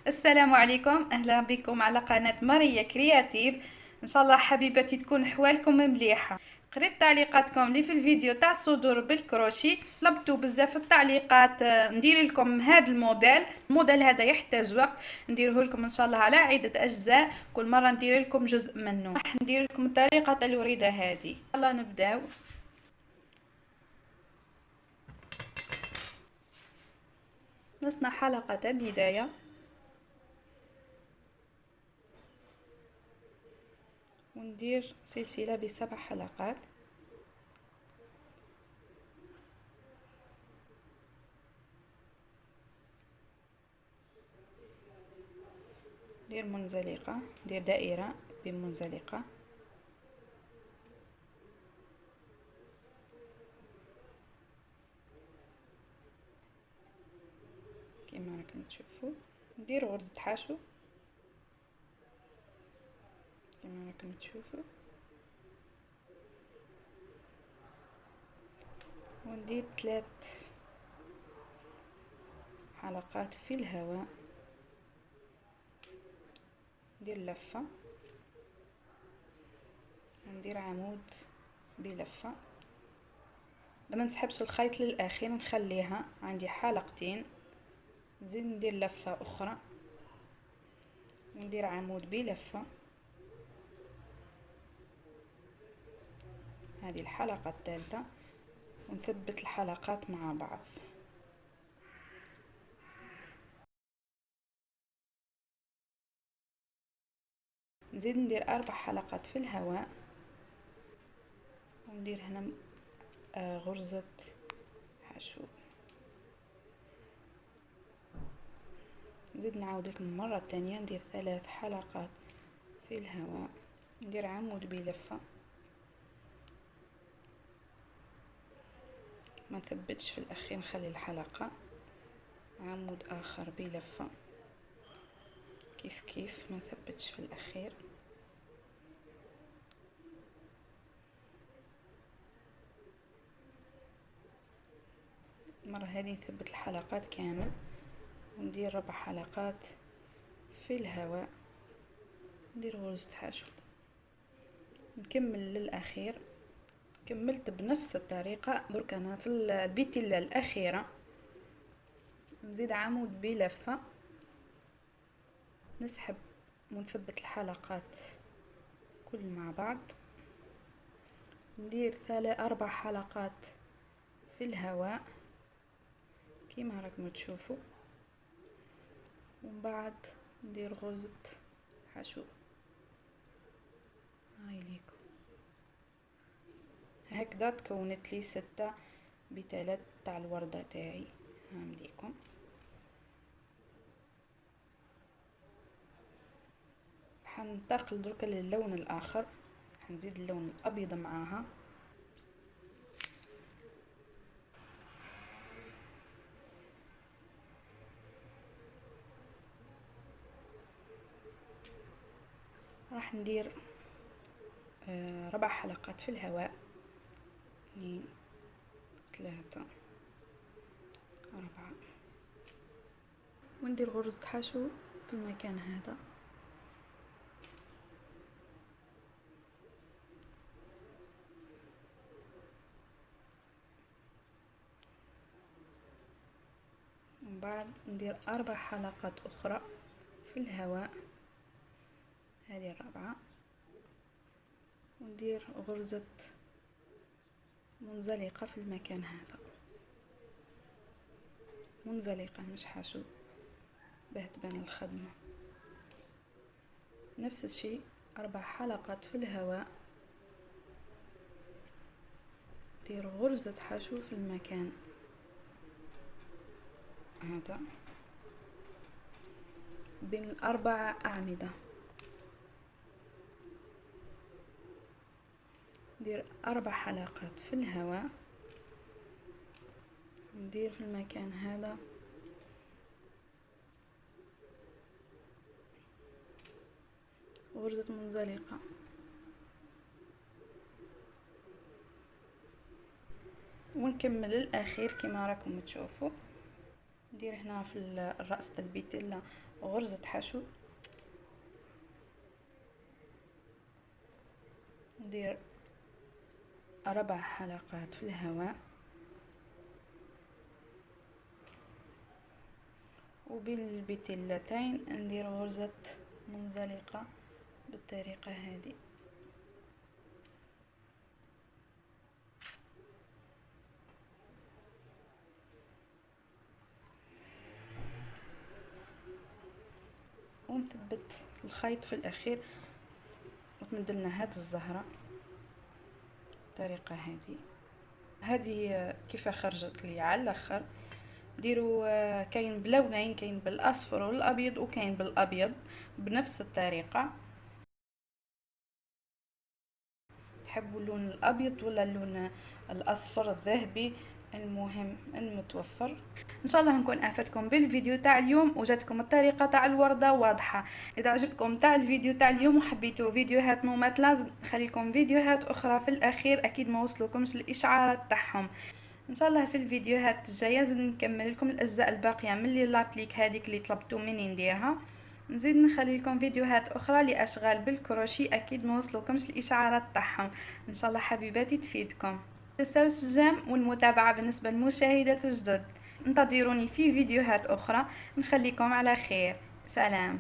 السلام عليكم، اهلا بكم على قناة ماريا كرياتيف. ان شاء الله حبيباتي تكون حوالكم مليحة. قريت تعليقاتكم اللي في الفيديو تاع الصدور بالكروشي، طلبتوا بزاف التعليقات. ندير لكم هذا الموديل هذا يحتاج وقت. نديره لكم ان شاء الله على عدة اجزاء، كل مرة ندير لكم جزء منه. راح ندير لكم الطريقة الوريدة هذه. يلا نبداو. نصنع حلقة بداية، وندير سلسلة ب7 حلقات. ندير منزلقة، ندير دائرة بمنزلقة، كما راكم تشوفوا. ندير غرزة حشو كما راكم تشوفوا، وندير 3 حلقات في الهواء. ندير لفة، ندير عمود بلفة. لما نسحبش الخيط للاخير نخليها عندي حلقتين، نزيد ندير لفة اخرى، ندير عمود بلفة. هذه الحلقة الثالثة، ونثبت الحلقات مع بعض. نزيد ندير 4 حلقات في الهواء، وندير هنا غرزة حشو. نزيد نعاود لكم مرة تانية، ندير 3 حلقات في الهواء، ندير عمود بلفة، ما نثبتش في الاخير، نخلي الحلقة عمود اخر بلفة، كيف ما نثبتش في الاخير. المرة هذه نثبت الحلقات كامل، وندير 4 حلقات في الهواء، ندير غرزة حشو، نكمل للاخير. كملت بنفس الطريقة. درك انا في البيتيلا الاخيرة نزيد عمود بلفة، نسحب ونثبت الحلقات كل مع بعض، ندير 4 حلقات في الهواء كيما راكم تشوفوا، ومن بعد ندير غرزة حشو. هاي ليكم هكذا تكونت لي 6 بتلات تاع الوردة تاعي. هامديكم حننتقل درك للون الاخر، حنزيد اللون الابيض معاها. راح ندير 4 حلقات في الهواء، 2 3 4، وندير غرزة حشو في المكان هذا. ومن بعد ندير 4 حلقات اخرى في الهواء، هذه الرابعة، وندير غرزة منزلقة في المكان هذا، منزلقة مش حشو باه تبان الخدمة. نفس الشيء 4 حلقات في الهواء، دير غرزة حشو في المكان هذا بين 4 أعمدة. ندير 4 حلقات في الهواء، ندير في المكان هذا غرزة منزلقة، ونكمل الاخير كما راكم تشوفوا. ندير هنا في الراس تاع البيتيلا غرزة حشو، ندير 4 حلقات في الهواء، وبالبتلتين ندير غرزة منزلقة بالطريقة هذه. ونثبت الخيط في الاخير وتمدلنا هاد الزهرة بالطريقة هذه كيف خرجت لي على الاخر. ديروا كاين بلونين، كاين بالاصفر والابيض وكاين بالابيض بنفس الطريقه. تحبوا اللون الابيض ولا اللون الاصفر الذهبي، المهم المتوفر. ان شاء الله نكون افدتكم بالفيديو تاع اليوم وجاتكم الطريقه تاع الورده واضحه. اذا عجبكم تاع الفيديو تاع اليوم وحبيتوا فيديوهات مماثله نخلي لكم فيديوهات اخرى في الاخير، اكيد ما وصلوكمش الاشعارات تاعهم. ان شاء الله في الفيديوهات الجايه نزيد نكمل لكم الاجزاء الباقيه من لي لابليك هذيك اللي طلبتوا مني نديرها. نزيد نخلي لكم فيديوهات اخرى لاشغال بالكروشي، اكيد ما وصلوكمش الاشعارات تاعهم. ان شاء الله حبيباتي تفيدكم. تنساوش الجيم والمتابعه بالنسبه للمشاهدات الجدد. انتظروني في فيديوهات اخرى، نخليكم على خير. سلام.